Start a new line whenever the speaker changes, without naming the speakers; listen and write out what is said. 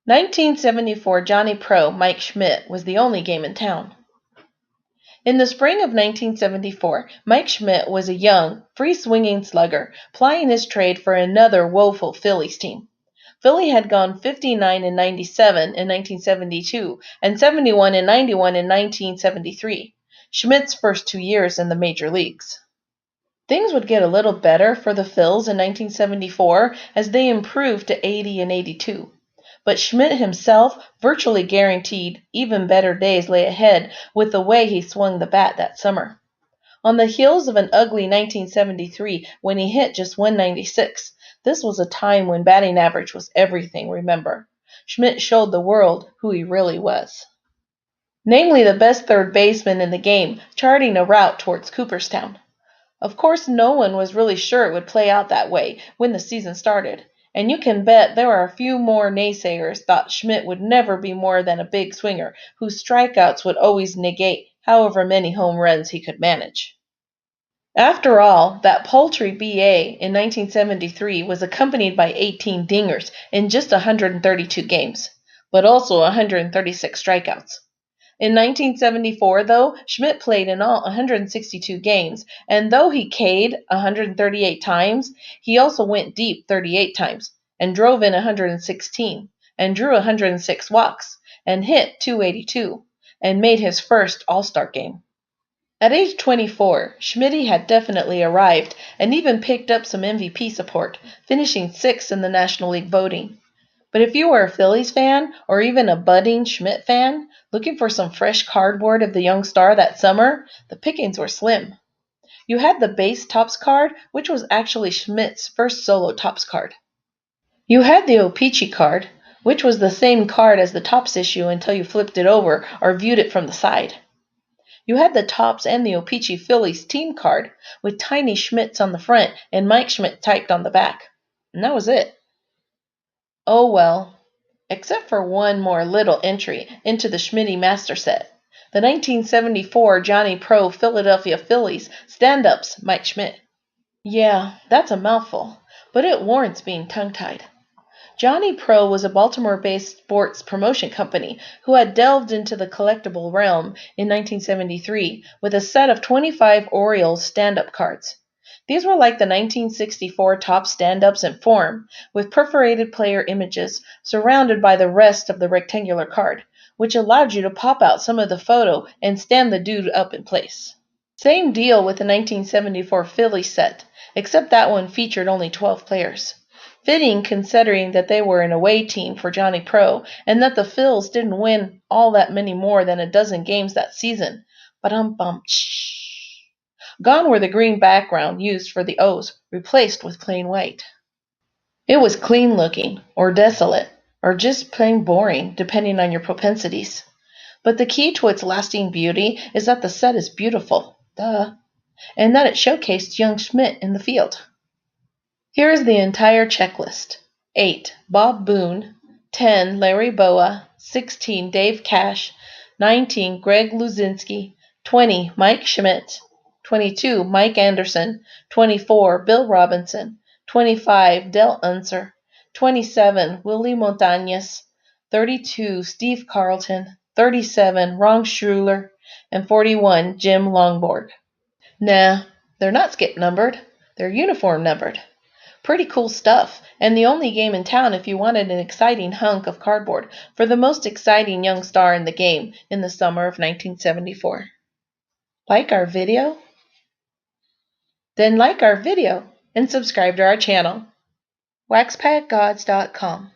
1974 Johnny Pro Mike Schmidt was the only game in town. In the spring of 1974, Mike Schmidt was a young, free-swinging slugger, plying his trade for another woeful Phillies team. Philly had gone 59-97 in 1972 and 71-91 in 1973, Schmidt's first 2 years in the major leagues. Things would get a little better for the Phils in 1974 as they improved to 80-82. But Schmidt himself virtually guaranteed even better days lay ahead with the way he swung the bat that summer. On the heels of an ugly 1973 when he hit just 196, this was a time when batting average was everything, remember. Schmidt showed the world who he really was. Namely the best third baseman in the game, charting a route towards Cooperstown. Of course, no one was really sure it would play out that way when the season started, and you can bet there were a few more naysayers thought Schmidt would never be more than a big swinger whose strikeouts would always negate however many home runs he could manage. After all, that paltry BA in 1973 was accompanied by 18 dingers in just 132 games, but also 136 strikeouts. In 1974, though, Schmidt played in all 162 games, and though he K'd 138 times, he also went deep 38 times, and drove in 116, and drew 106 walks, and hit .282, and made his first All-Star game. At age 24, Schmidt had definitely arrived and even picked up some MVP support, finishing 6th in the National League voting. But if you were a Phillies fan, or even a budding Schmidt fan, looking for some fresh cardboard of the young star that summer, the pickings were slim. You had the base Topps card, which was actually Schmidt's first solo Topps card. You had the O-Pee-Chee card, which was the same card as the Topps issue until you flipped it over or viewed it from the side. You had the Topps and the O-Pee-Chee Phillies team card with tiny Schmidts on the front and Mike Schmidt typed on the back. And that was it. Oh well, except for one more little entry into the Schmitty master set. The 1974 Johnny Pro Philadelphia Phillies stand-ups Mike Schmidt. Yeah, that's a mouthful, but it warrants being tongue-tied. Johnny Pro was a Baltimore-based sports promotion company who had delved into the collectible realm in 1973 with a set of 25 Orioles stand-up cards. These were like the 1964 Topps stand-ups in form, with perforated player images surrounded by the rest of the rectangular card, which allowed you to pop out some of the photo and stand the dude up in place. Same deal with the 1974 Phillies set, except that one featured only 12 players. Fitting considering that they were an away team for Johnny Pro and that the Phils didn't win all that many more than a dozen games that season. Ba-dum-bum. Gone were the green background used for the O's, replaced with plain white. It was clean looking, or desolate, or just plain boring, depending on your propensities. But the key to its lasting beauty is that the set is beautiful, and that it showcased young Schmidt in the field. Here is the entire checklist. 8. Bob Boone. 10. Larry Boa. 16. Dave Cash. 19. Greg Luzinski. 20. Mike Schmidt. 22. Mike Anderson. 24. Bill Robinson. 25. Del Unser. 27. Willie Montañez. 32. Steve Carlton. 37. Ron Schuler. And 41. Jim Longboard. Nah, they're not skip numbered. They're uniform numbered. Pretty cool stuff, and the only game in town if you wanted an exciting hunk of cardboard for the most exciting young star in the game in the summer of 1974. Like our video? Then like our video and subscribe to our channel. waxpackgods.com